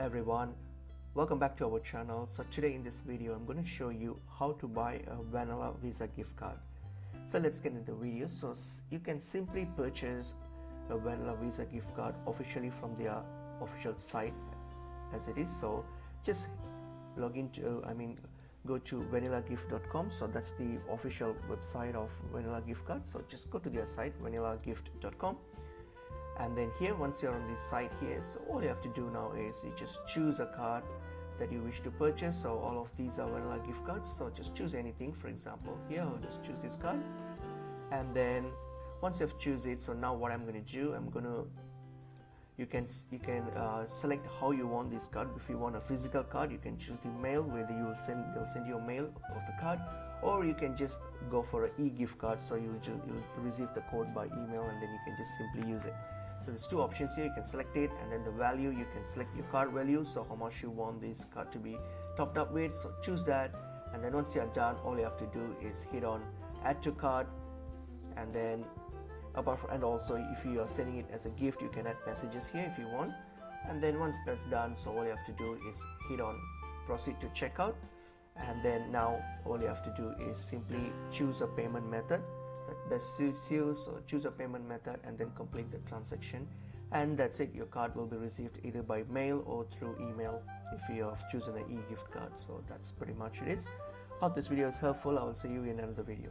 everyone, welcome back to our channel. So today in this video I'm going to show you how to buy a vanilla Visa gift card. So let's get into the video. So you can simply purchase a vanilla Visa gift card officially from their official site as it is. So just log into go to vanillagift.com. so that's the official website of vanilla gift card. So just go to their site vanillagift.com. And then here, once you're on the site here, so all you have to do now is you just choose a card that you wish to purchase. So all of these are vanilla gift cards, so just choose anything. For example, here I'll just choose this card, and then once you've choose it, so now what I'm going to do, you can select how you want this card. If you want a physical card, you can choose the mail, where they'll send you a mail of the card, or you can just go for an e-gift card, so you'll receive the code by email, and then you can just simply use it. So there's two options here. You can select it, and then the value, you can select your card value, so how much you want this card to be topped up with. So choose that, and then once you're done, all you have to do is hit on add to cart. And then and also if you are sending it as a gift, you can add messages here if you want. And then once that's done, so all you have to do is hit on proceed to checkout, and then now all you have to do is simply choose a payment method that suits you. So choose a payment method and then complete the transaction, and that's it. Your card will be received either by mail or through email if you have chosen an e-gift card. So that's pretty much it is. Hope this video is helpful. I will see you in another video.